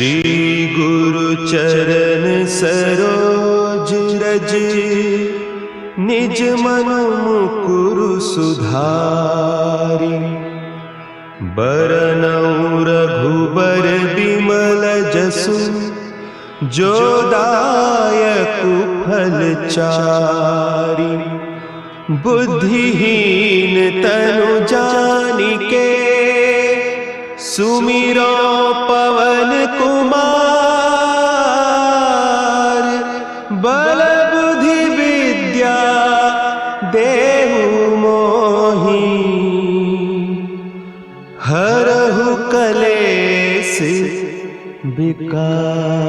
श्री गुरु चरण सरोज रज, निज मन मुकुरु सुधारि। बरनउँ रघुबर बिमल जसु, जो दायकु फल चारि। बुद्धिहीन तनु जानिके, सुमिरो पवन कुमार। बल बुद्धि विद्या देहु मोहि, हरहु कलेस विकार।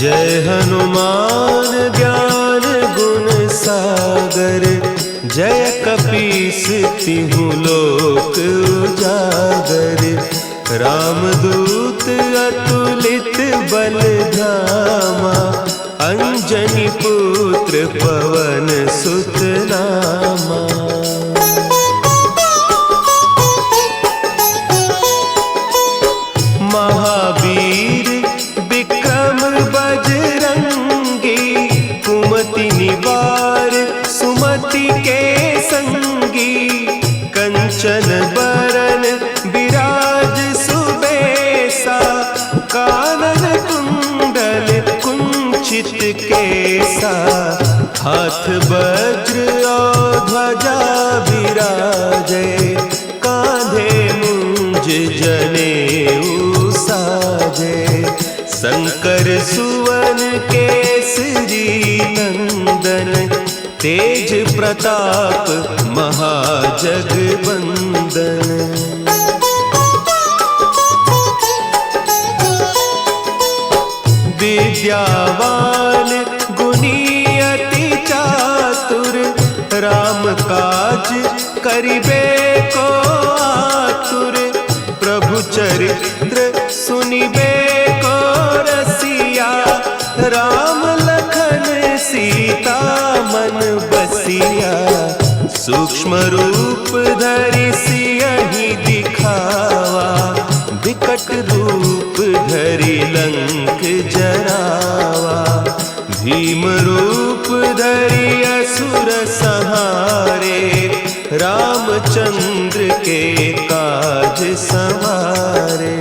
जय हनुमान ज्ञान गुण सागर, जय कपीस तिहु लोक उजागर। रामदूत अतुलित बल धामा, अंजनी पुत्र पवन सुत नामा। महावीर विक्रम बजरंगी, कुमति निवार सुमति के संगी। कंचन बरन विराज सुबेसा, कानन कुंडल कुंचित केसा। हाथ वज्र और ध्वजा विराजे, कांधे मुंज जनेऊ साजे। शंकर सुवन केसरी नंदन, तेज प्रताप महाजगवंदन। विद्यावान गुणी अति चातुर, राम काज करिबे को आतुर। प्रभु चरित्र सुनिबे को रसिया, राम लखन सीता मन बसिया। सूक्ष्म रूप धरि सियहि दिखावा, विकट रूप धरि लंक जरावा। भीम रूप धरि असुर संहारे, रामचंद्र के काज संवारे।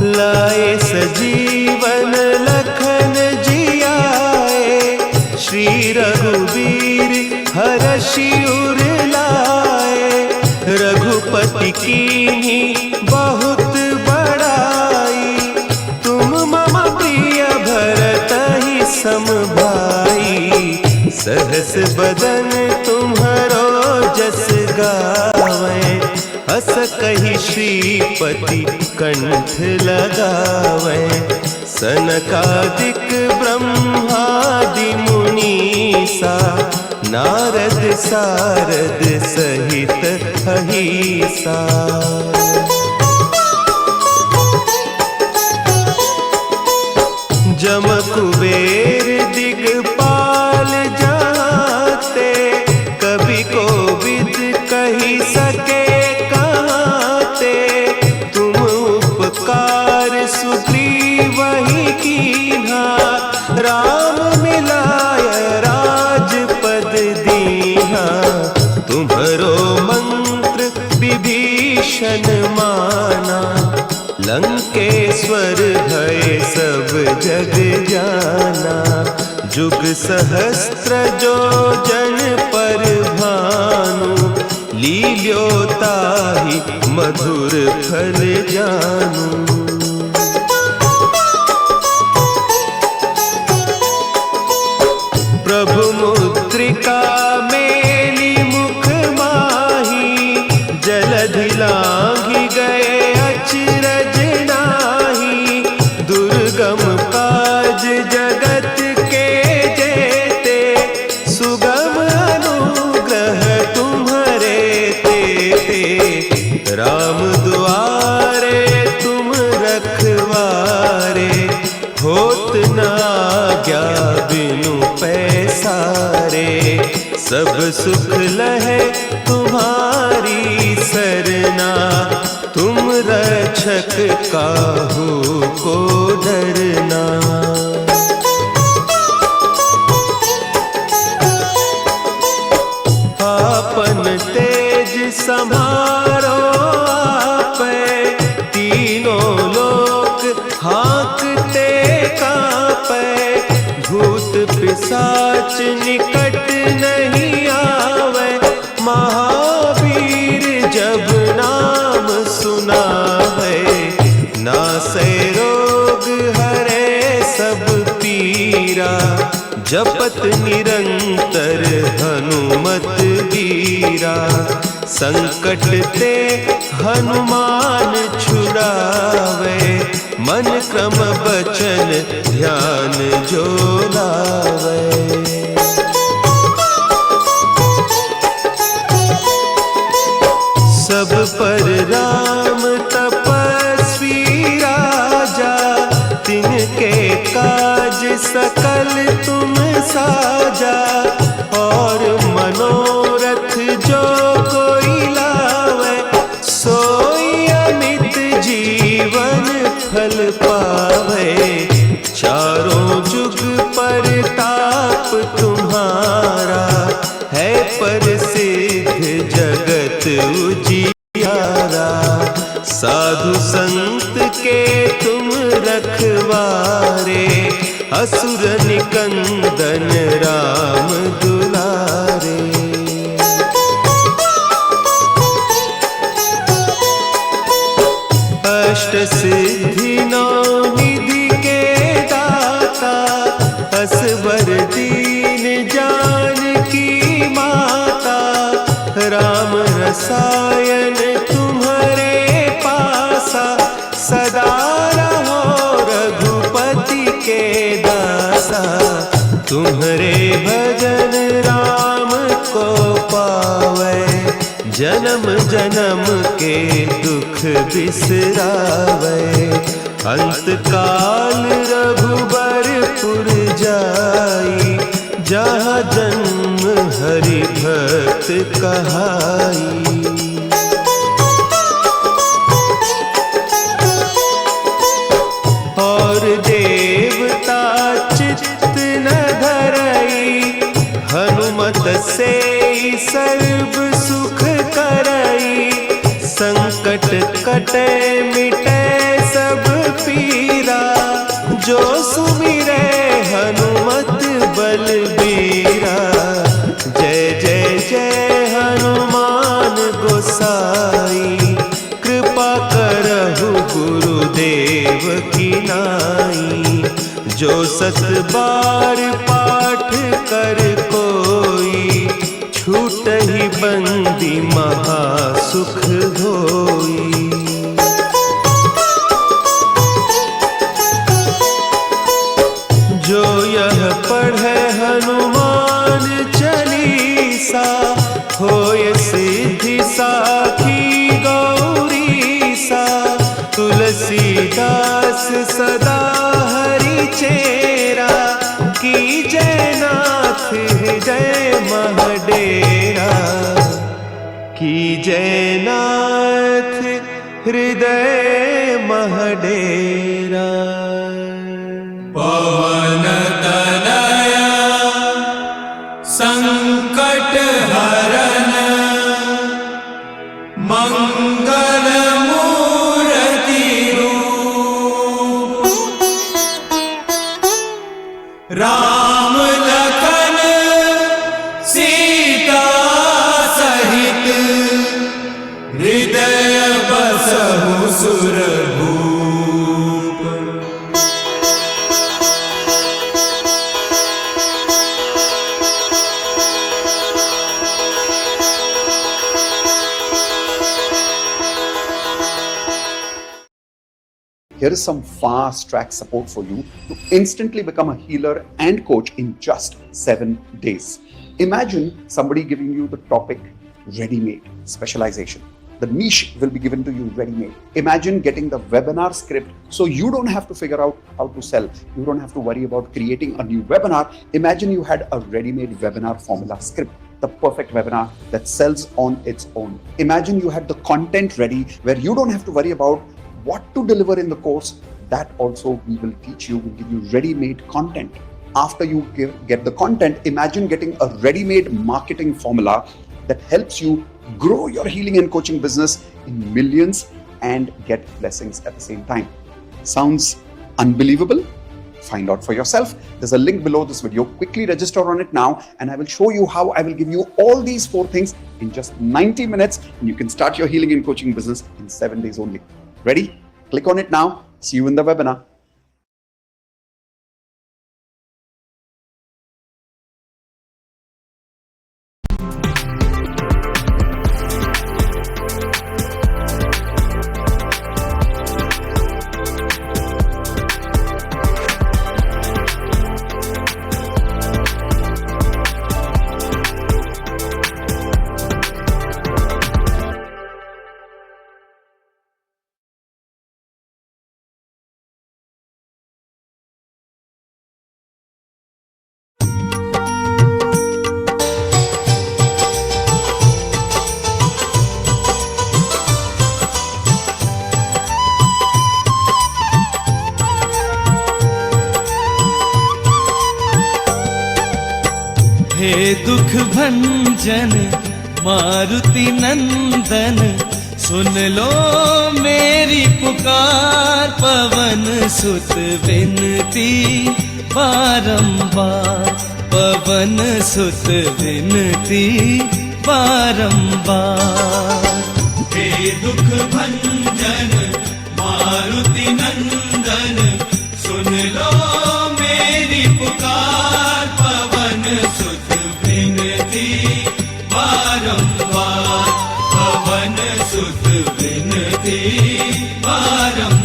लाए सजीवन लखन जियाए, श्री रघुवीर हरषि उर लाए। रघुपति कीन्ही बहुत बड़ाई, तुम मम प्रिय भरतहि सम भाई। सहस बदन तुम्हरो जस गावें, हस कहि श्रीपति कंठ लगावें। सनकादिक ब्रह्मादि मुनीसा, नारद सारद सहित अहीसा। जम कुबेर दिगपाल जाते, कवि कोविद कहि सके कहते। तुम उपकार सुग्रीवहि कीन्हा, राम मिलाय राजपद दीन्हा। तुम्हरो मंत्र विभीषण माना, लंकेश्वर भय सब जग जाना। जुग सहस्त्र जो जन पर भानु, लील्योताहि मधुर फल जानू। प्रभु मुद्रिका मेली मुख माही, जलधि लांघि गए अचरज नाही। दुर्गम काज जगत के जेते, सुगम अनुग्रह तुम्हरे तेते। राम दुआरे तुम रखवारे, होत न आज्ञा सब सुख लहे तुम्हारी सरना, तुम रक्षक काहू को डरना। आपन तेज संभारो आपे, तीनों लोक हाँकते कांपे। भूत पिशाच निकट नहीं आवे, महावीर जब नाम सुनावे। नासै रोग हरे सब पीरा, जपत निरंतर हनुमत बीरा। संकट ते हनुमान छुड़ावे, मन क्रम बचन ध्यान जो लावे। सब पर राम तपस्वी राजा, तिनके काज सकल तुम साजा। और मनोरथ जो कोई लावे, सोई अमित जीवन फल पावे। चारों जुग परताप तुम्हारा, है प्रसिद्ध जगत उजियारा। साधु संत के तुम रखवारे, असुर निकंदन राम दुलारे। अष्ट सिद्धि नौ निधि के दाता, असवर दीन जानकी माता। राम रसायन तुम्हारे पासा, सदा रहो रघुपति के दासा। तुम्हारे भजन राम को पावे, जन्म जन्म के दुख बिसरावे। अंत काल रघुबरपुर जाई, जहाँ जन्म हरि भक्त कहाई। और देवता चित्त न धरई, हनुमत से सर्व सुख करई। संकट कटे मिटे सब पीरा, जो सुमिरे हनुमत बलबीरा। जय जय जय हनुमान गोसाई, कृपा करहु गुरुदेव की नाई। जो सत बार पाठ कर कोई, छूटहि बंदी महासुख होई। जो यह पढ़े हनुमान चालीसा, होय सिद्धि साखी गौरीसा। तुलसीदास सदा हरि चेरा, की जयनाथ हृदय महडेरा। की जयनाथ हृदय महडेरा। पवन तनया संकट हरन, मंगल मूर्ति रूप। राम लखन सीता सहित, हृदय बसहु सुरभूप। Here is some fast track support for you to instantly become a healer and coach in just 7 days. Imagine somebody giving you the topic ready-made specialization. The niche will be given to you ready-made. Imagine getting the webinar script so you don't have to figure out how to sell. You don't have to worry about creating a new webinar. Imagine you had a ready-made webinar formula script. the perfect webinar that sells on its own. Imagine you had the content ready where you don't have to worry about what to deliver in the course. That also we will teach you, we'll give you ready-made content. After you get the content, imagine getting a ready-made marketing formula that helps you grow your healing and coaching business in millions and get blessings at the same time. Sounds unbelievable? Find out for yourself. There's a link below this video. Quickly register on it now, and I will show you how I will give you all these 4 things in just 90 minutes, and you can start your healing and coaching business in 7 days only. Ready? Click on it now. See you in the webinar. हे दुख भंजन मारुति नंदन, सुन लो मेरी पुकार। पवन सुत विनती बारंबार, पवन सुत विनती बारंबार। हे दुख भंजन मारुति नंदन, सुन लो मेरी पुकार। पवन सुत विनती बारंबार, पवन सुत विनती बारंबार।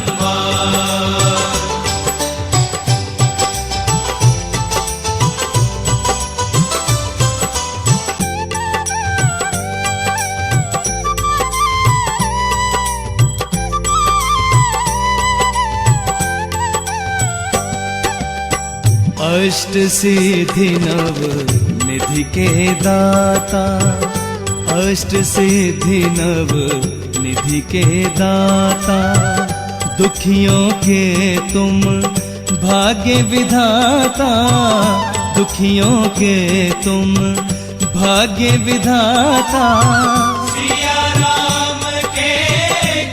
अष्ट सिद्धि नव निधि के दाता, अष्ट सिद्धि नव निधि के दाता। दुखियों के तुम भाग्य विधाता, दुखियों के तुम भाग्य विधाता। सिया राम के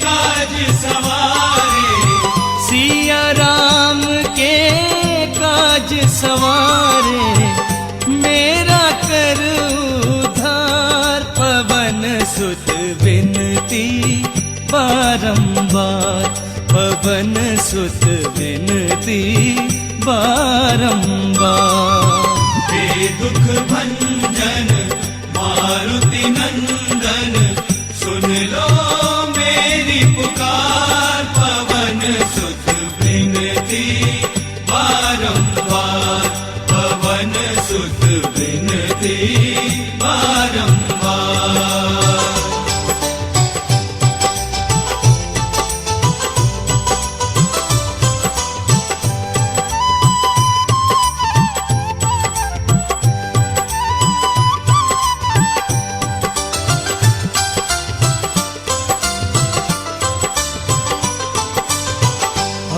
काज सवारे, सिया राम के काज सवारे, मेरा कर उद्धार। पवन सुत विनती बारंबार, पवन सुत विनती बारंबार। हे दुख भंजन मारुति नंदन, सुन लो मेरी पुकार। पवन सुत विनती बारंबार, पवन सुत विनती बारंबार।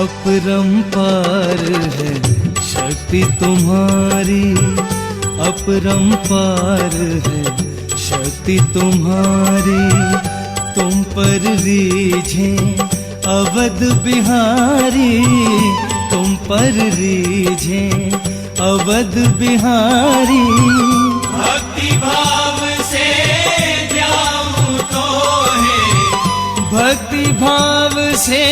अपरंपार है शक्ति तुम्हारी, अपरंपार है शक्ति तुम्हारी। तुम पर रीझे अवध बिहारी, तुम पर रीझे अवध बिहारी। भक्ति भाव से ध्याऊं तो है, भक्ति भाव से